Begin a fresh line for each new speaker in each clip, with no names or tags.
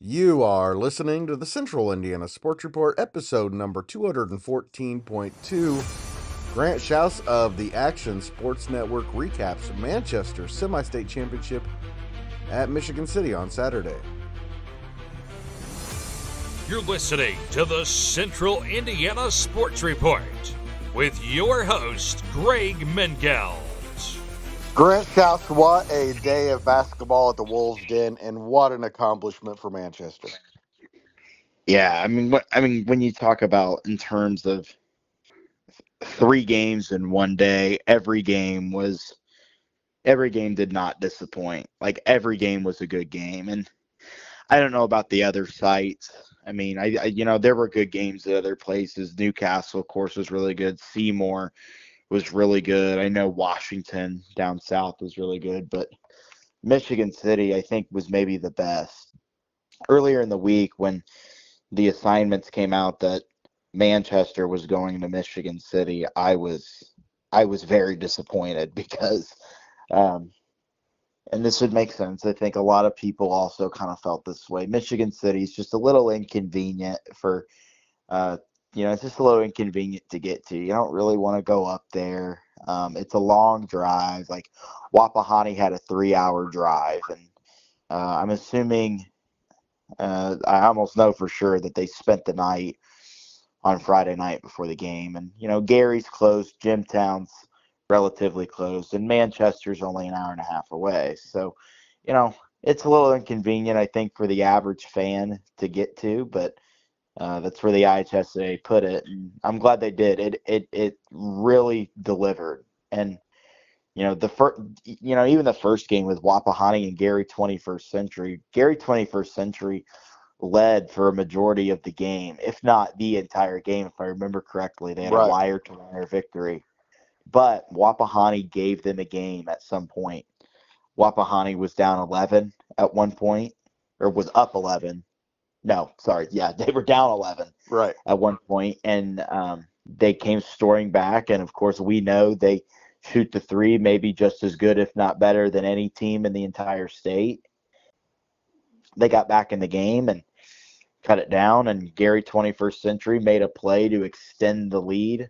You are listening to the Central Indiana Sports Report, episode number 214.2. Grant Shouse of the Action Sports Network recaps Manchester Semistate Championship at Michigan City on Saturday.
You're listening to the Central Indiana Sports Report with your host, Greg Mengelt.
Grant Shouse, what a day of basketball at the Wolves' Den, and what an accomplishment for Manchester.
Yeah, when you talk about in terms of 3 games in one day, every game did not disappoint. Like every game was a good game, and I don't know about the other sites. There were good games at other places. Newcastle, of course, was really good. Seymour was really good. I know Washington down south was really good, but Michigan City, I think, was maybe the best. Earlier in the week, when the assignments came out that Manchester was going to Michigan City, I was very disappointed because, and this would make sense. I think a lot of people also kind of felt this way. Michigan City is just a little inconvenient for, it's just a little inconvenient to get to. You don't really want to go up there. It's a long drive. Like Wapahani had a 3-hour drive, and I'm assuming. I almost know for sure that they spent the night on Friday night before the game. And, Gary's closed, Jimtown's relatively closed, and Manchester's only an hour and a half away. So, it's a little inconvenient, I think, for the average fan to get to, but that's where the IHSA put it. And I'm glad they did. It really delivered. And, even the first game with Wapahani and Gary 21st Century. Gary 21st Century led for a majority of the game, if not the entire game, if I remember correctly. They had a wire-to-wire victory. But Wapahani gave them a game at some point. Wapahani was down 11 at one point, or was up 11. No, sorry. Yeah, they were down 11 at one point, and they came storming back. And, of course, we know they shoot the three maybe just as good, if not better, than any team in the entire state. They got back in the game and cut it down, and Gary 21st Century made a play to extend the lead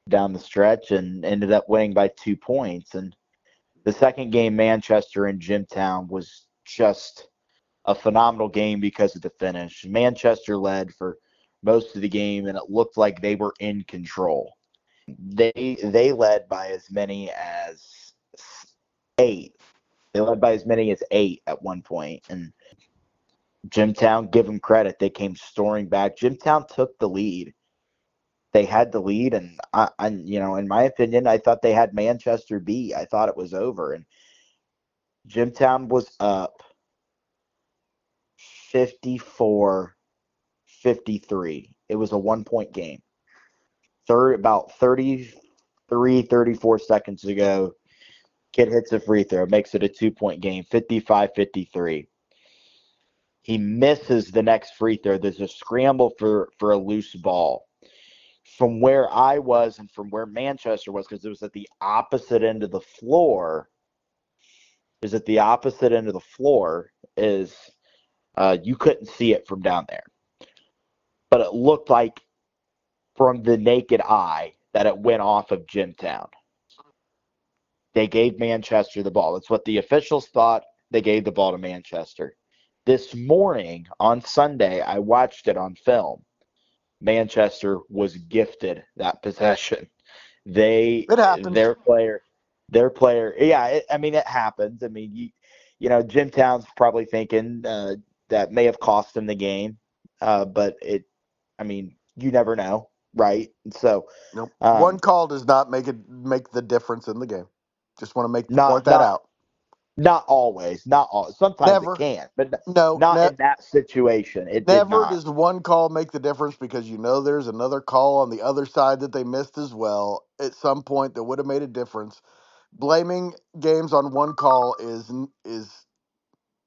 down the stretch and ended up winning by 2 points. And the second game, Manchester and Jimtown, was just a phenomenal game because of the finish. Manchester led for most of the game, and it looked like they were in control. They led by as many as 8. They led by as many as 8 at one point. And Jimtown, give them credit, they came storming back. Jimtown took the lead. They had the lead, and in my opinion, I thought they had Manchester beat. I thought it was over, and Jimtown was up 54-53. It was a 1-point game. About 33, 34 seconds ago, kid hits a free throw, makes it a 2-point game, 55-53. He misses the next free throw. There's a scramble for a loose ball. From where I was and from where Manchester was, because it was at the opposite end of the floor, you couldn't see it from down there. But it looked like from the naked eye that it went off of Jimtown. They gave Manchester the ball. That's what the officials thought. They gave the ball to Manchester. This morning, on Sunday, I watched it on film. Manchester was gifted that possession.
It happened.
Their player, yeah, it happens. Jimtown's probably thinking that may have cost them the game, but you never know. Right. So
nope. One call does not make the difference in the game. Just want to point that out.
Not always. Not all. Sometimes
never.
It can, but
not
in that situation. It
never
did
does one call make the difference, because there's another call on the other side that they missed as well at some point that would have made a difference. Blaming games on one call is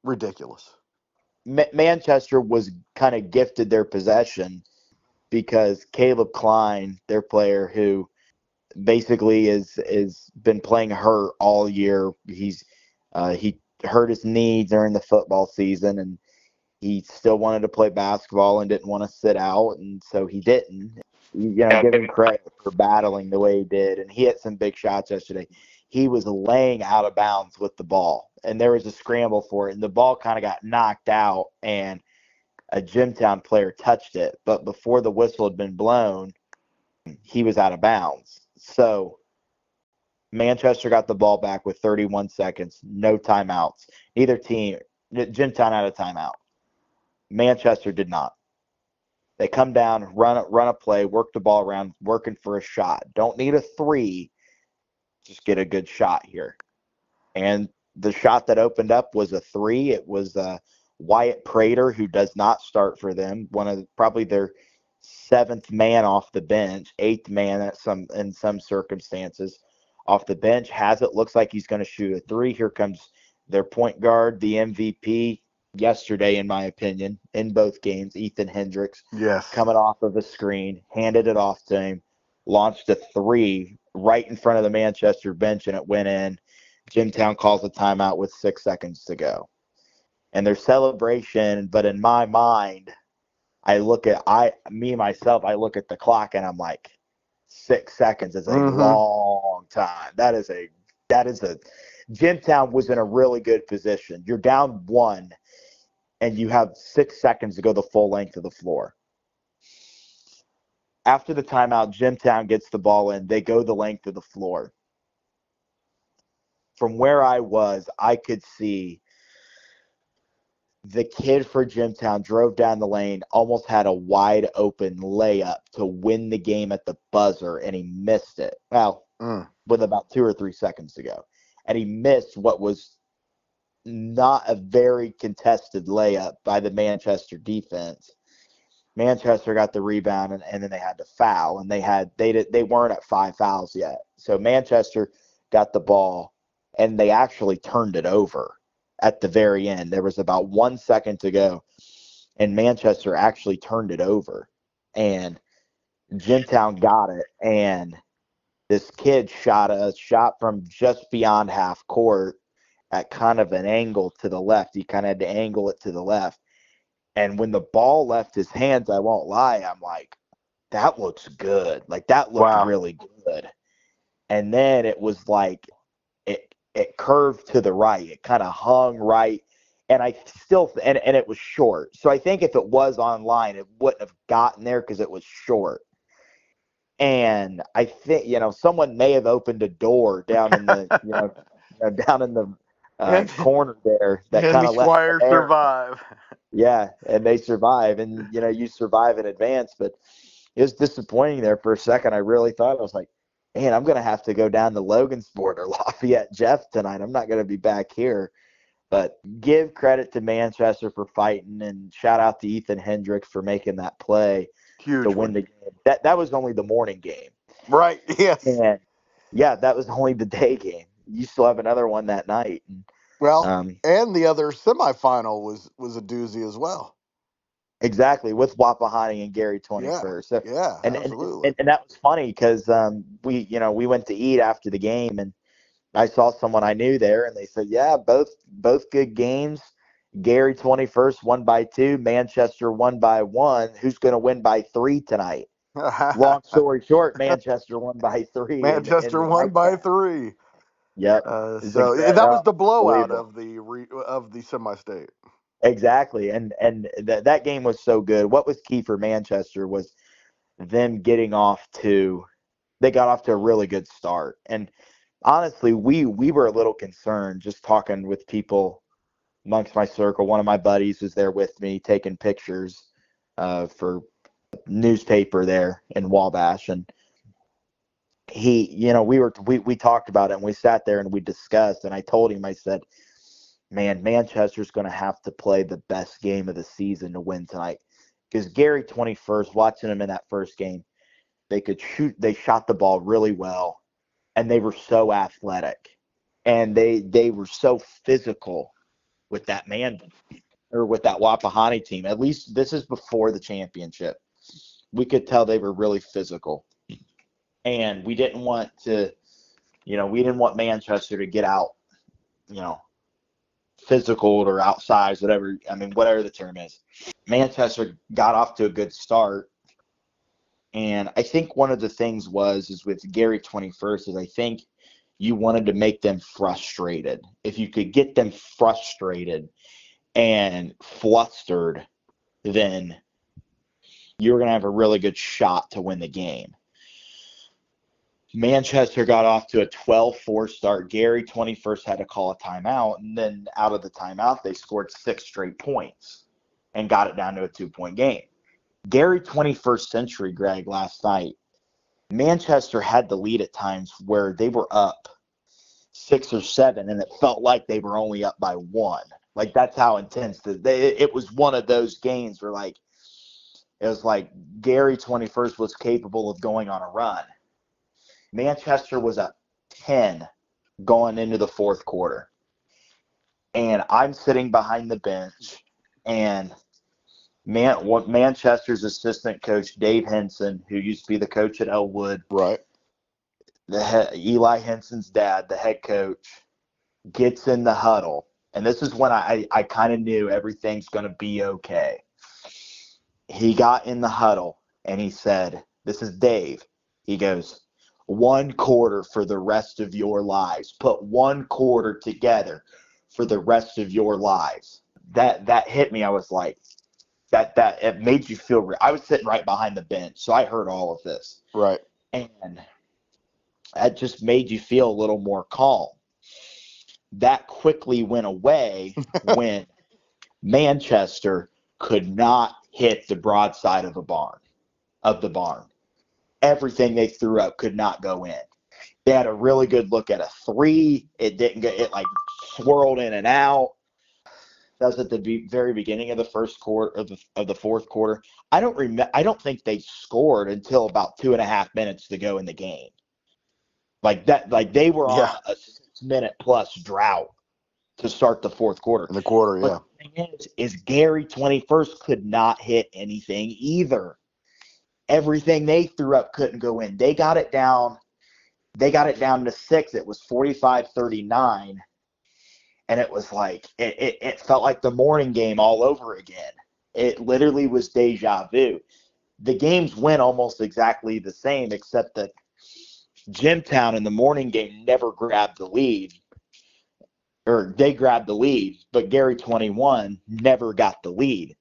ridiculous.
Manchester was kind of gifted their possession because Caleb Klein, their player, who basically is been playing hurt all year. He hurt his knee during the football season, and he still wanted to play basketball and didn't want to sit out, and so he didn't. Give him credit for battling the way he did, and he hit some big shots yesterday. He was laying out of bounds with the ball, and there was a scramble for it, and the ball kind of got knocked out, and a Jimtown player touched it, but before the whistle had been blown, he was out of bounds. So Manchester got the ball back with 31 seconds, no timeouts. Neither team, Jimtown had a timeout. Manchester did not. They come down, run a play, work the ball around, working for a shot. Don't need a three, just get a good shot here. And the shot that opened up was a three. It was Wyatt Prater, who does not start for them, probably their seventh man off the bench, eighth man in some circumstances off the bench. Looks like he's going to shoot a three. Here comes their point guard, the MVP yesterday, in my opinion, in both games, Ethan Hendricks.
Yes.
Coming off of a screen, handed it off to him, launched a three right in front of the Manchester bench, and it went in. Jimtown calls a timeout with 6 seconds to go. And their celebration, but in my mind, I look at the clock and I'm like, 6 seconds is a long time. That is a Jimtown was in a really good position. You're down one and you have 6 seconds to go the full length of the floor. After the timeout, Jimtown gets the ball in. They go the length of the floor. From where I was, I could see the kid for Jimtown drove down the lane, almost had a wide open layup to win the game at the buzzer, and he missed it. Well, with about 2 or 3 seconds to go. And he missed what was not a very contested layup by the Manchester defense. Manchester got the rebound, and then they had to foul, and they weren't at 5 fouls yet. So Manchester got the ball, and they actually turned it over at the very end. There was about 1 second to go, and Manchester actually turned it over, and Jimtown got it, and this kid shot a shot from just beyond half court at kind of an angle to the left. He kind of had to angle it to the left. And when the ball left his hands, I won't lie, I'm like, that looks good. Like, that looked really good. And then it was like, it curved to the right. It kind of hung right. And I still, and it was short. So I think if it was online, it wouldn't have gotten there because it was short. And I think, someone may have opened a door down in the, down in the corner there. That kind of let the
Squires survive.
Yeah, and they survive. And, you survive in advance. But it was disappointing there for a second. I really thought, I was like, man, I'm going to have to go down to Logansport or Lafayette Jeff tonight. I'm not going to be back here. But give credit to Manchester for fighting, and shout out to Ethan Hendricks for making that play to win the game. That was only the morning game.
Right, yes.
And, yeah, that was only the day game. You still have another one that night.
And the other semifinal was a doozy as well.
Exactly, with Wapahani and Gary 21st.
Absolutely.
And that was funny because we went to eat after the game, and I saw someone I knew there, and they said, yeah, both good games. Gary 21st won by 2, Manchester won by 1. Who's going to win by 3 tonight? Long story short, Manchester won by 3.
Manchester won by 3.
Yep.
So that was the blowout of the semi-state.
Exactly, and that game was so good. What was key for Manchester was them got off to a really good start. And honestly, we were a little concerned just talking with people amongst my circle. One of my buddies was there with me taking pictures for newspaper there in Wabash, and we talked about it, and we sat there and we discussed, and I told him, I said, man, Manchester's going to have to play the best game of the season to win tonight. Because Gary 21st, watching him in that first game, they shot the ball really well, and they were so athletic, and they were so physical with that with that Wapahani team. At least this is before the championship. We could tell they were really physical, and we didn't want Manchester to get out, physical or outsized, whatever the term is. Manchester got off to a good start. And I think one of the things is with Gary 21st is I think you wanted to make them frustrated. If you could get them frustrated and flustered, then you were going to have a really good shot to win the game. Manchester got off to a 12-4 start. Gary 21st had to call a timeout, and then out of the timeout, they scored 6 straight points and got it down to a 2-point game. Gary 21st Century, Greg, last night, Manchester had the lead at times where they were up 6 or 7, and it felt like they were only up by 1. Like, that's how intense it was. One of those games where, like, it was like Gary 21st was capable of going on a run. Manchester was up 10 going into the fourth quarter. And I'm sitting behind the bench, and Manchester's assistant coach, Dave Henson, who used to be the coach at Elwood,
right?
Eli Henson's dad, the head coach, gets in the huddle. And this is when I kind of knew everything's going to be okay. He got in the huddle, and he said, this is Dave. He goes, 1 quarter for the rest of your lives. Put 1 quarter together for the rest of your lives. That hit me. I was like, that it made you feel real. I was sitting right behind the bench, so I heard all of this.
Right.
And that just made you feel a little more calm. That quickly went away when Manchester could not hit the broadside of the barn. Everything they threw up could not go in. They had a really good look at a 3. It didn't get it, like swirled in and out. That was at the very beginning of the first quarter of the fourth quarter. I don't think they scored until about 2.5 minutes to go in the game. Like that, like they were on a 6-minute plus drought to start the fourth quarter.
In the quarter,
but the thing is Gary 21st could not hit anything either. Everything they threw up couldn't go in. They got it down to 6. It was 45-39. And it was like, it felt like the morning game all over again. It literally was deja vu. The games went almost exactly the same, except that Jimtown in the morning game never grabbed the lead. Or they grabbed the lead, but Gary 21 never got the lead.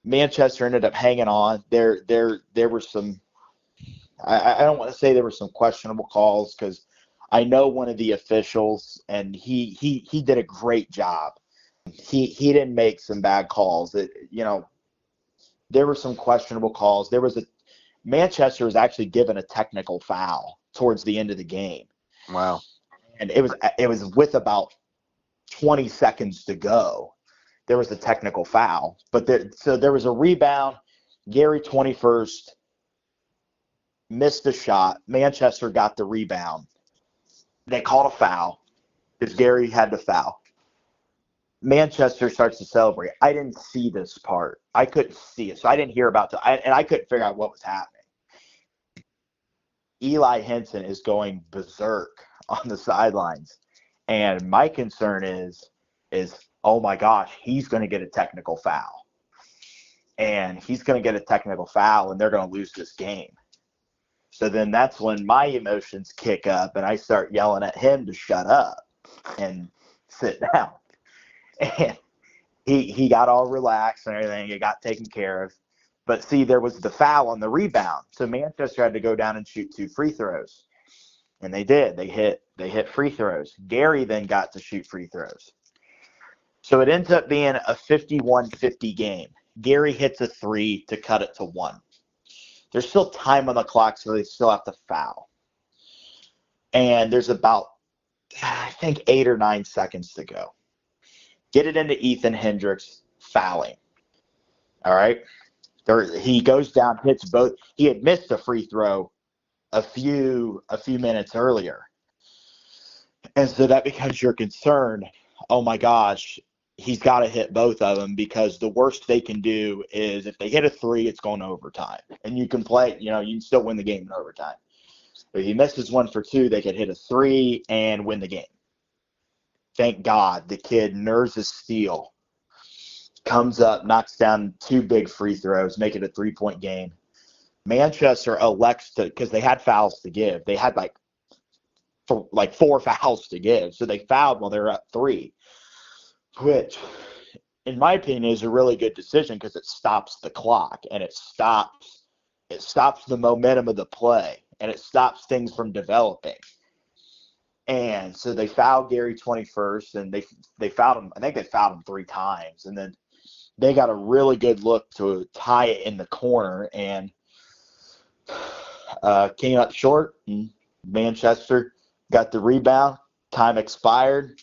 Manchester ended up hanging on. There were some, I don't want to say there were some questionable calls, because I know one of the officials, and he did a great job. He didn't make some bad calls. There were some questionable calls. Manchester was actually given a technical foul towards the end of the game.
Wow.
And it was with about 20 seconds to go. There was a technical foul. So there was a rebound. Gary 21st missed a shot. Manchester got the rebound. They called a foul because Gary had the foul. Manchester starts to celebrate. I didn't see this part. I couldn't see it, so I didn't hear about it. And I couldn't figure out what was happening. Eli Henson is going berserk on the sidelines. And my concern is, oh my gosh, he's going to get a technical foul. And he's going to get a technical foul, and they're going to lose this game. So then that's when my emotions kick up, and I start yelling at him to shut up and sit down. And he got all relaxed and everything. It got taken care of. But see, there was the foul on the rebound. So Manchester had to go down and shoot 2 free throws. And they did. They hit free throws. Gary then got to shoot free throws. So it ends up being a 51-50 game. Gary hits a 3 to cut it to 1. There's still time on the clock, so they still have to foul. And there's about, I think, 8 or 9 seconds to go. Get it into Ethan Hendricks, fouling. All right? He goes down, hits both. He had missed a free throw a few minutes earlier. And so that becomes your concern. Oh, my gosh, he's got to hit both of them, because the worst they can do is if they hit a 3, it's going to overtime. And you can play, you can still win the game in overtime. If he misses 1 for 2, they could hit a 3 and win the game. thank God, the kid nerves his steel, comes up, knocks down 2 big free throws, make it a 3-point game. Manchester elects to, because they had fouls to give. They had like 4 fouls to give. So they fouled while they were up 3, which, in my opinion, is a really good decision because it stops the clock and it stops the momentum of the play and it stops things from developing. And so they fouled Gary 21st, and they fouled him. I think they fouled him 3 times, and then they got a really good look to tie it in the corner, and came up short. And Manchester got the rebound. Time expired.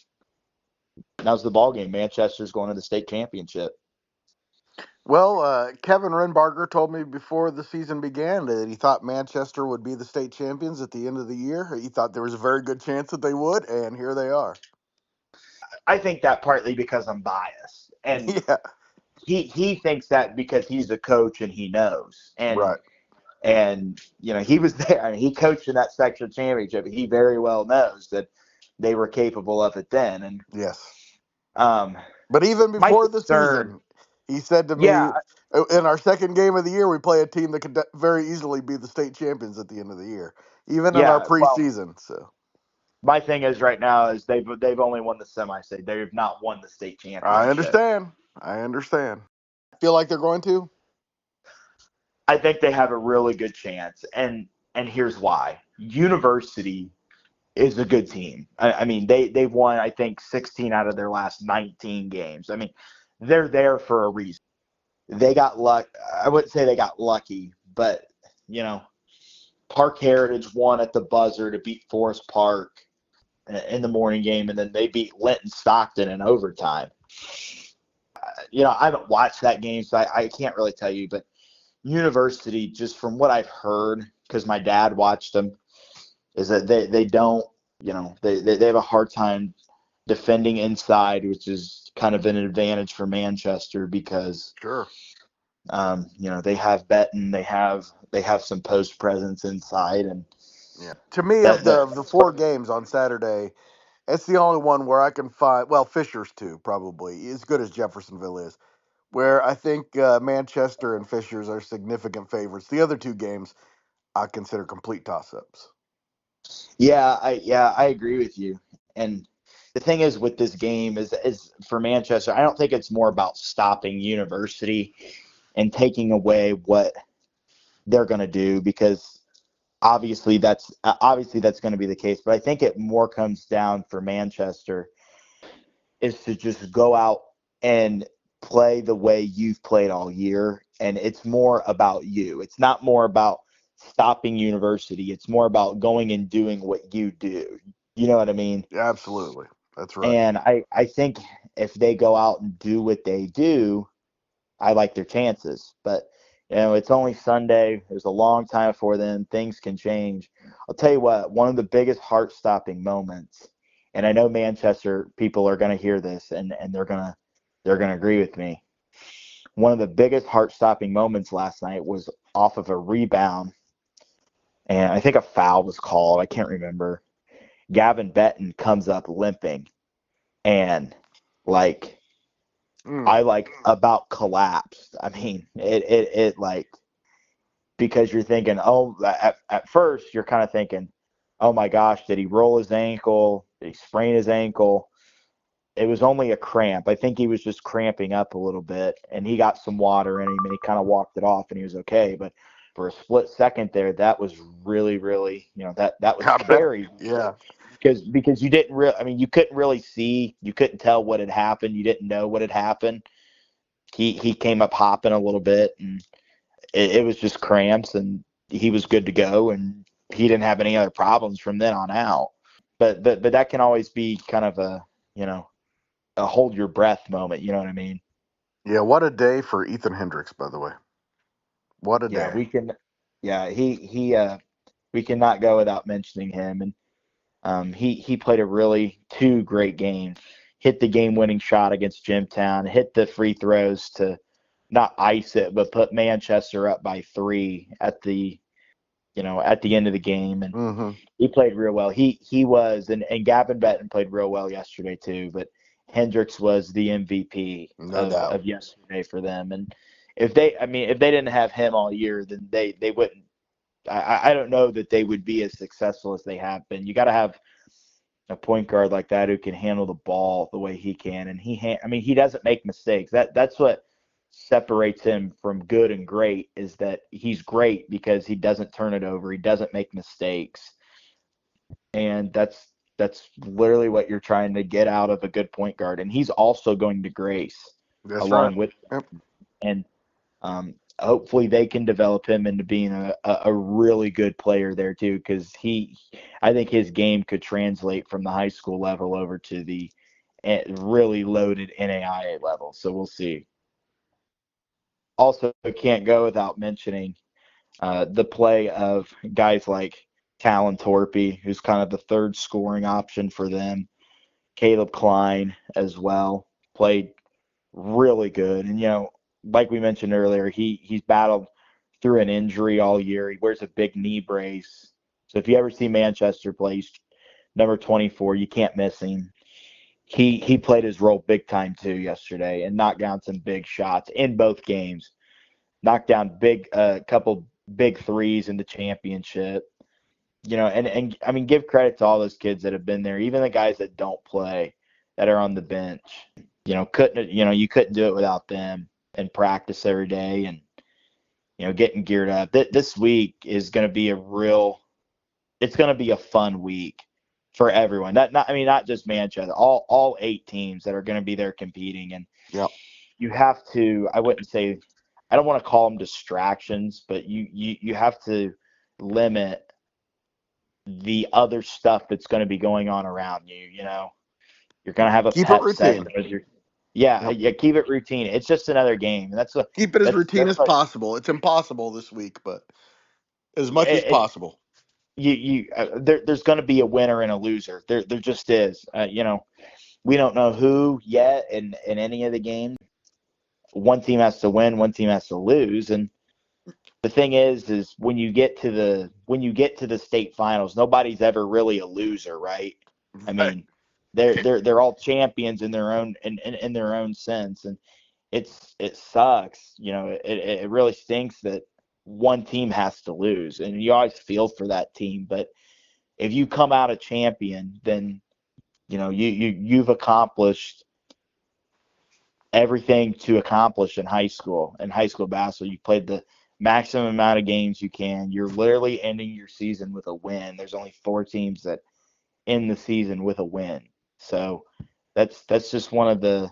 That was the ball game. Manchester's going to the state championship.
Well, Kevin Renbarger told me before the season began that he thought Manchester would be the state champions at the end of the year. He thought there was a very good chance that they would, and here they are.
I think that partly because I'm biased. And
yeah.
He thinks that because he's a coach and he knows. And
right.
And, he was there. I mean, he coached in that section championship. He very well knows that they were capable of it then. And
yes. But even before the season, he said to me, in our second game of the year, we play a team that could very easily be the state champions at the end of the year, even in our preseason. So
my thing is right now is they've only won the semi-state. They have not won the state championship.
I understand. Feel like they're going to?
I think they have a really good chance, and here's why. University is a good team. I mean, they've won, I think, 16 out of their last 19 games. I mean, they're there for a reason. They got luck. I wouldn't say they got lucky, but, Park Heritage won at the buzzer to beat Forest Park in the morning game, and then they beat Linton Stockton in overtime. I haven't watched that game, so I can't really tell you, but University, just from what I've heard, because my dad watched them, is that they don't, they have a hard time defending inside, which is kind of an advantage for Manchester because,
sure,
they have Benton, they have some post presence inside, and
to me, of the 4 games on Saturday, it's the only one where I can find, Fishers too, probably as good as Jeffersonville is, where I think Manchester and Fishers are significant favorites. The other 2 games I consider complete toss-ups.
Yeah, I agree with you. And the thing is with this game is for Manchester, I don't think it's more about stopping University and taking away what they're going to do, because obviously that's going to be the case. But I think it more comes down for Manchester is to just go out and play the way you've played all year, and it's more about you. It's not more about stopping University. It's more about going and doing what you do. You know what I mean?
Yeah, absolutely. That's right.
And I think if they go out and do what they do, I like their chances. But, it's only Sunday. There's a long time before then. Things can change. I'll tell you what, one of the biggest heart-stopping moments, and I know Manchester people are going to hear this and they're going to agree with me. One of the biggest heart-stopping moments last night was off of a rebound, and I think a foul was called. I can't remember. Gavin Benton comes up limping, and I about collapsed. I mean, it because you're thinking, at first you're kind of thinking, oh my gosh, did he roll his ankle? Did he sprain his ankle? It was only a cramp. I think he was just cramping up a little bit, and he got some water in him, and he kind of walked it off, and he was okay. But for a split second there, that was really, really, that was scary.
Yeah.
Because you didn't you couldn't really see, you couldn't tell what had happened. You didn't know what had happened. He came up hopping a little bit, and it was just cramps, and he was good to go, and he didn't have any other problems from then on out. But that can always be kind of a hold your breath moment. You know what I mean?
Yeah. What a day for Ethan Hendricks, by the way. What a day.
We cannot go without mentioning him. And he played a really 2 great games. Hit the game-winning shot against Jimtown. Hit the free throws to not ice it, but put Manchester up by 3 at the at the end of the game, and
Mm-hmm.
he played real well. He was, and Gavin Benton played real well yesterday too. But Hendricks was the MVP
No doubt.
of yesterday for them. And if they didn't have him all year, then they wouldn't. I don't know that they would be as successful as they have been. You got to have a point guard like that who can handle the ball the way he can, and he doesn't make mistakes. That's what separates him from good and great, is that he's great because he doesn't turn it over, he doesn't make mistakes, and that's literally what you're trying to get out of a good point guard. And he's also going to Grace
That's right.
along with them.
Yep.
And hopefully they can develop him into being a really good player there too, because I think his game could translate from the high school level over to the really loaded NAIA level. So we'll see. Also, can't go without mentioning the play of guys like Talon Torpy, who's kind of the third scoring option for them. Caleb Klein as well played really good. And, like we mentioned earlier, he's battled through an injury all year. He wears a big knee brace. So if you ever see Manchester play, he's number 24. You can't miss him. He played his role big time too yesterday and knocked down some big shots in both games. Knocked down couple big threes in the championship. And I mean, give credit to all those kids that have been there, even the guys that don't play, that are on the bench. You couldn't do it without them, and practice every day, and getting geared up. This week is going to be it's going to be a fun week for everyone. Not just Manchester, all 8 teams that are going to be there competing. And
Yep.
you have to, I wouldn't say, I don't want to call them distractions, but you have to limit the other stuff that's going to be going on around you. You're going to have a
Keep
pep
it
session
routine.
with yeah, keep it routine. It's just another game.
Keep it as routine as
like,
possible. It's impossible this week, but as much as possible.
There's going to be a winner and a loser. There just is. We don't know who yet in any of the games. One team has to win, one team has to lose, and the thing is when you get to the state finals, nobody's ever really a loser, right? I mean, they're all champions in their own sense, and it sucks. It really stinks that one team has to lose, and you always feel for that team. But if you come out a champion, then you've accomplished everything to accomplish in high school basketball. You played the maximum amount of games you can. You're literally ending your season with a win. There's only 4 teams that end the season with a win. So that's just one of the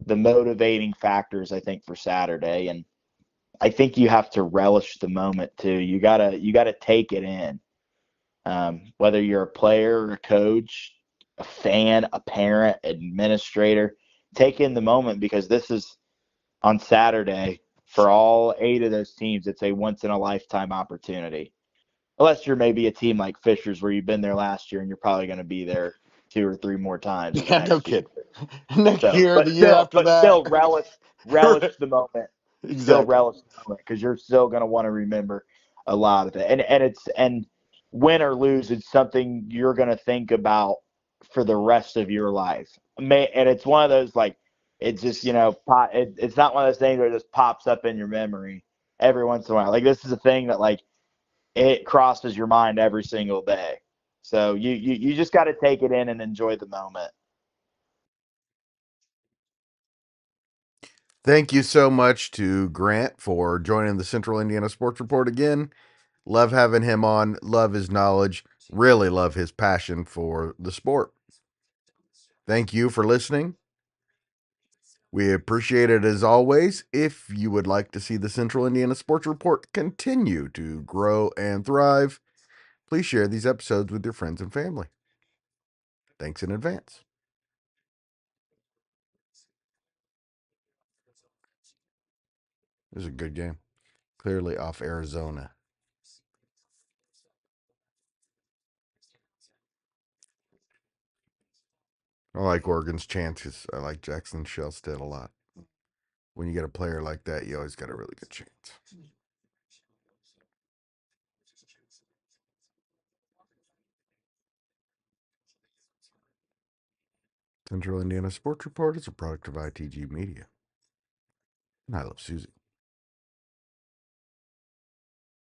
motivating factors, I think, for Saturday. And I think you have to relish the moment too. You gotta take it in. Whether you're a player or a coach, a fan, a parent, administrator, take in the moment, because this is on Saturday for all 8 of those teams. It's a once in a lifetime opportunity. Unless you're maybe a team like Fishers, where you've been there last year and you're probably going to be there 2 or 3 more times.
Yeah, no kidding. Next year,
but
the year after that.
Still relish the moment.
Exactly.
Still relish the moment, because you're still going to want to remember a lot of it. And win or lose, it's something you're going to think about for the rest of your life. And it's one of those, like, it's just, it's not one of those things where it just pops up in your memory every once in a while. Like, this is a thing that, like, it crosses your mind every single day. So you just got to take it in and enjoy the moment.
Thank you so much to Grant for joining the Central Indiana Sports Report again. Love having him on. Love his knowledge. Really love his passion for the sport. Thank you for listening. We appreciate it as always. If you would like to see the Central Indiana Sports Report continue to grow and thrive, please share these episodes with your friends and family. Thanks in advance. It was a good game. Clearly off Arizona. I like Oregon's chances. I like Jackson Shellstead a lot. When you get a player like that, you always got a really good chance. Central Indiana Sports Report is a product of ITG Media. And I love Susie.